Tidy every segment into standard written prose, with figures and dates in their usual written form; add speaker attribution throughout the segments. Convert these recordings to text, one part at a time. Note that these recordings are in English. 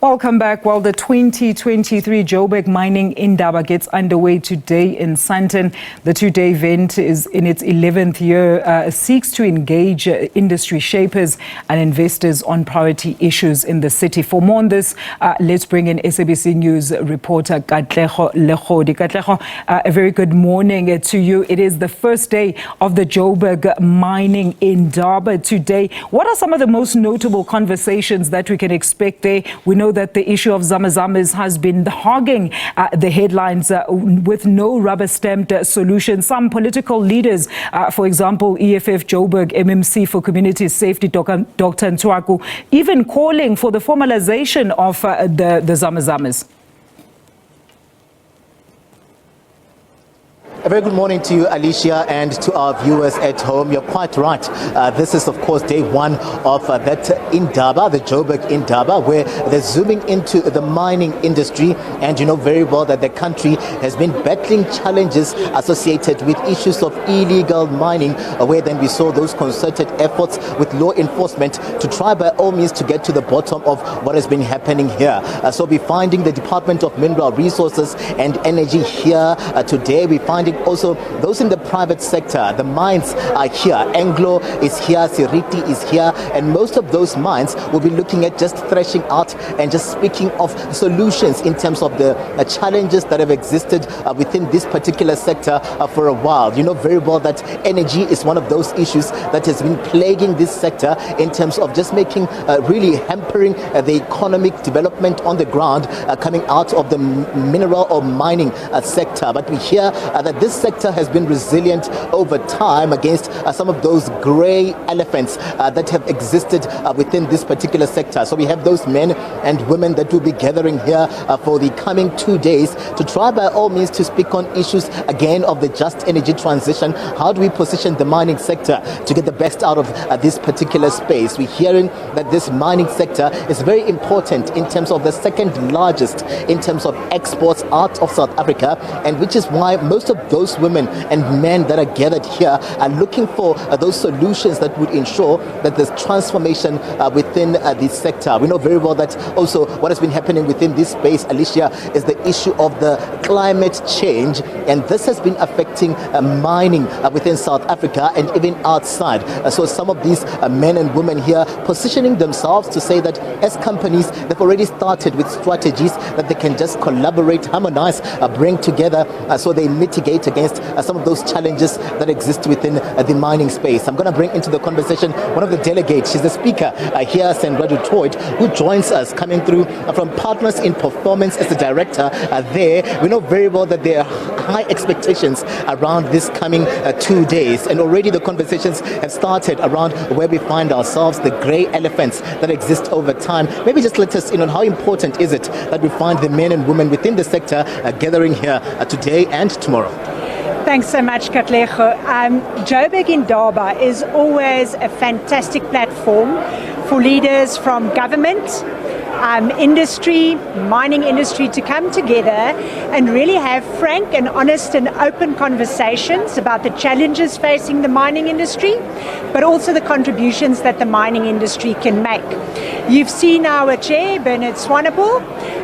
Speaker 1: Welcome back. Well, the 2023 Joburg Mining Indaba gets underway today in Sandton. The two-day event is in its 11th year, seeks to engage industry shapers and investors on priority issues in the city. For more on this, let's bring in SABC News reporter Katlego Legodi. Katlego, a very good morning to you. It is the first day of the Joburg Mining Indaba today. What are some of the most notable conversations that we can expect there? We know that the issue of zamazamas has been hogging the headlines with no rubber-stamped solution. Some political leaders, for example, EFF Joburg MMC for Community Safety, Dr. Ntwaku, even calling for the formalization of the zamazamas.
Speaker 2: A very good morning to you, Alicia, and to our viewers at home. You're quite right. This is, of course, day one of that Indaba, the Joburg Indaba, where they're zooming into the mining industry. And you know very well that the country has been battling challenges associated with issues of illegal mining, where then we saw those concerted efforts with law enforcement to try by all means to get to the bottom of what has been happening here. So we're finding the Department of Mineral Resources and Energy here today. We're finding also those in the private sector. The mines are here. Anglo is here, Siriti is here, and most of those mines will be looking at just threshing out and just speaking of solutions in terms of the challenges that have existed within this particular sector for a while. You know very well that energy is one of those issues that has been plaguing this sector in terms of just making, really hampering the economic development on the ground coming out of the mineral or mining sector. But we hear that this sector has been resilient over time against some of those grey elephants that have existed within this particular sector. So we have those men and women that will be gathering here for the coming 2 days to try by all means to speak on issues again of the just energy transition. How do we position the mining sector to get the best out of this particular space? We're hearing that this mining sector is very important in terms of the second largest in terms of exports out of South Africa, and which is why most of those women and men that are gathered here are looking for those solutions that would ensure that there's transformation within this sector. We know very well that also what has been happening within this space, Alicia, is the issue of the climate change, and this has been affecting mining within South Africa and even outside. So some of these men and women here positioning themselves to say that as companies, they've already started with strategies that they can just collaborate, harmonize, bring together so they mitigate against some of those challenges that exist within the mining space. I'm going to bring into the conversation one of the delegates. She's the speaker here, Sandra Toyd, who joins us coming through from Partners in Performance as the director there. We know very well that there are high expectations around this coming 2 days, and already the conversations have started around where we find ourselves, the grey elephants that exist over time. Maybe just let us in on how important is it that we find the men and women within the sector gathering here today and tomorrow.
Speaker 3: Thanks so much, Katlego. Joburg Indaba is always a fantastic platform for leaders from government, industry, mining industry to come together and really have frank and honest and open conversations about the challenges facing the mining industry, but also the contributions that the mining industry can make. You've seen our chair, Bernard Swanepoel,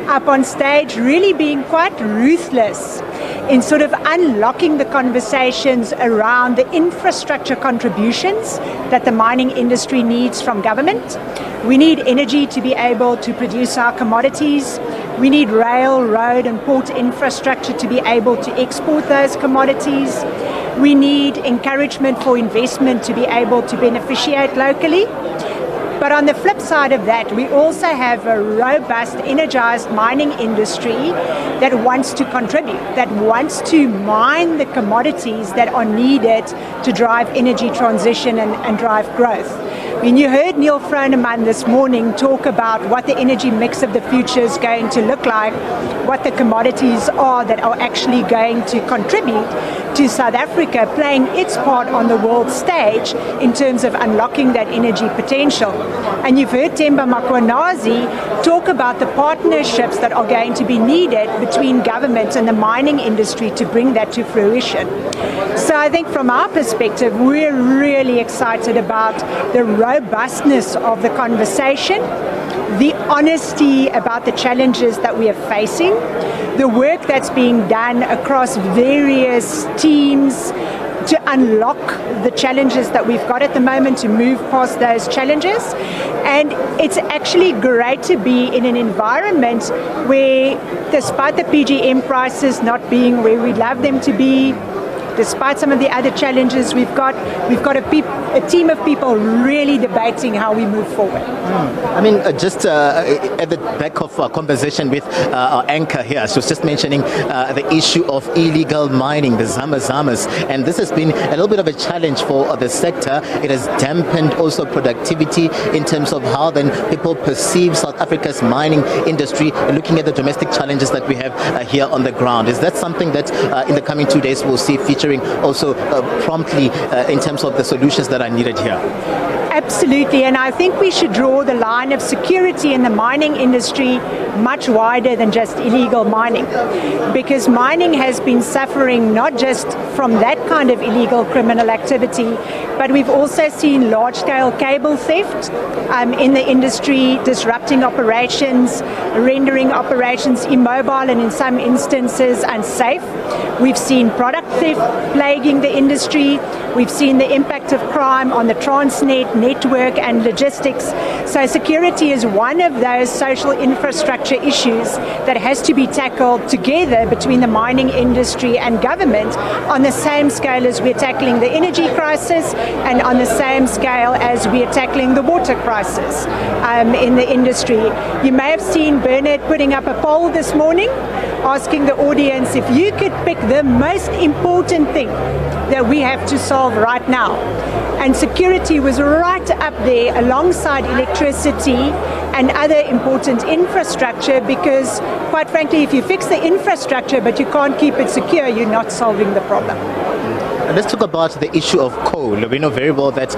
Speaker 3: up on stage really being quite ruthless in sort of unlocking the conversations around the infrastructure contributions that the mining industry needs from government. We need energy to be able to produce our commodities. We need rail, road and port infrastructure to be able to export those commodities. We need encouragement for investment to be able to beneficiate locally. But on the flip side of that, we also have a robust, energized mining industry that wants to contribute, that wants to mine the commodities that are needed to drive energy transition and drive growth. When you heard Neil Froneman this morning talk about what the energy mix of the future is going to look like, what the commodities are that are actually going to contribute to South Africa playing its part on the world stage in terms of unlocking that energy potential. And you've heard Themba Makhonazi talk about the partnerships that are going to be needed between government and the mining industry to bring that to fruition. So I think from our perspective, we're really excited about the robustness of the conversation. the honesty about the challenges that we are facing, the work that's being done across various teams to unlock the challenges that we've got at the moment, to move past those challenges. And it's actually great to be in an environment where, despite the PGM prices not being where we'd love them to be, despite some of the other challenges we've got a team of people really debating how we move forward.
Speaker 2: I mean, just at the back of our conversation with our anchor here, she was just mentioning the issue of illegal mining, the zamas, and this has been a little bit of a challenge for the sector. It has dampened also productivity in terms of how then people perceive South Africa's mining industry, looking at the domestic challenges that we have here on the ground. Is that something that in the coming 2 days we'll see featuring also promptly in terms of the solutions that are needed here?
Speaker 3: Absolutely, and I think we should draw the line of security in the mining industry much wider than just illegal mining, because mining has been suffering not just from that kind of illegal criminal activity, but we've also seen large-scale cable theft in the industry, disrupting operations, rendering operations immobile and in some instances unsafe. We've seen product theft plaguing the industry. We've seen the impact of crime on the Transnet network and logistics. So security is one of those social infrastructure issues that has to be tackled together between the mining industry and government on the same scale as we're tackling the energy crisis and on the same scale as we're tackling the water crisis in the industry. You may have seen Bernard putting up a poll this morning asking the audience if you could pick the most important thing that we have to solve right now. And security was right up there alongside electricity and other important infrastructure, because quite frankly, if you fix the infrastructure but you can't keep it secure, you're not solving the problem.
Speaker 2: Let's talk about the issue of coal. We know very well that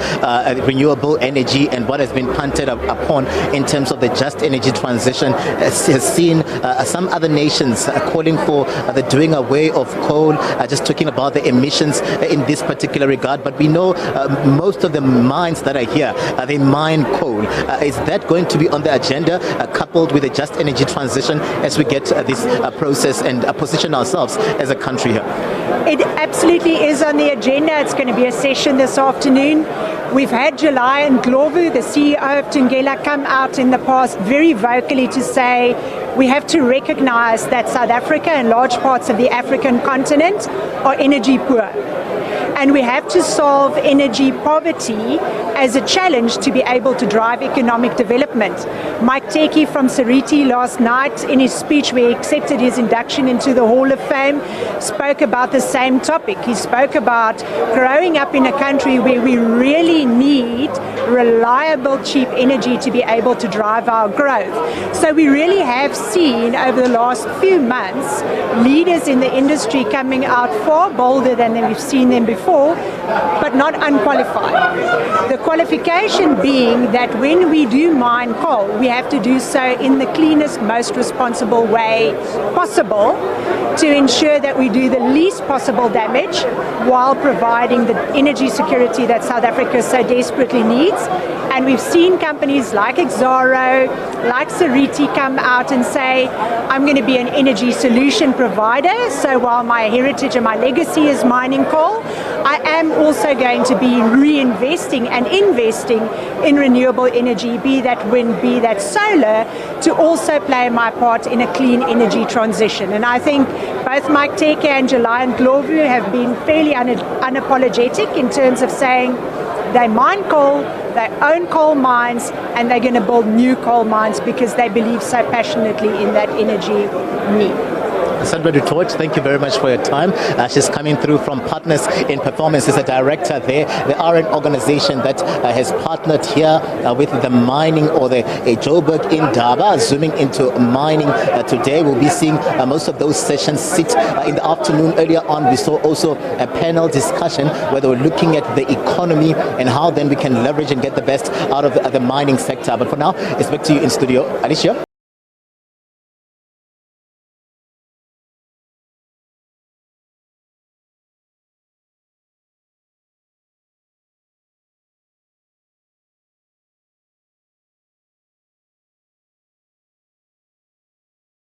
Speaker 2: renewable energy and what has been punted upon in terms of the just energy transition has seen some other nations calling for the doing away of coal, just talking about the emissions in this particular regard. But we know most of the mines that are here, they mine coal. Is that going to be on the agenda, coupled with a just energy transition as we get this process and position ourselves as a country here?
Speaker 3: It absolutely is on the agenda. It's going to be a session this afternoon. We've had July Ndlovu, the CEO of Thungela, come out in the past very vocally to say we have to recognize that South Africa and large parts of the African continent are energy poor. And we have to solve energy poverty as a challenge to be able to drive economic development. Mike Teki from Seriti last night, in his speech where he accepted his induction into the Hall of Fame, spoke about the same topic. He spoke about growing up in a country where we really need reliable, cheap energy to be able to drive our growth. So we really have seen over the last few months leaders in the industry coming out far bolder than we've seen them before, but not unqualified. The qualification being that when we do mine coal, we have to do so in the cleanest, most responsible way possible to ensure that we do the least possible damage while providing the energy security that South Africa so desperately needs. And we've seen companies like Exxaro, like Seriti come out and say, I'm going to be an energy solution provider. So while my heritage and my legacy is mining coal, I am also going to be reinvesting and investing in renewable energy, be that wind, be that solar, to also play my part in a clean energy transition. And I think both Mike Teke and July Ndlovu have been fairly unapologetic in terms of saying they mine coal, they own coal mines, and they're going to build new coal mines because they believe so passionately in that energy need.
Speaker 2: Sandra Dutoit, thank you very much for your time. She's coming through from Partners in Performance as a director there. They are an organization that has partnered here with the mining or the Joburg Indaba, zooming into mining today. We'll be seeing most of those sessions sit in the afternoon. Earlier on, we saw also a panel discussion where they were looking at the economy and how then we can leverage and get the best out of the mining sector. But for now, it's back to you in studio. Alicia?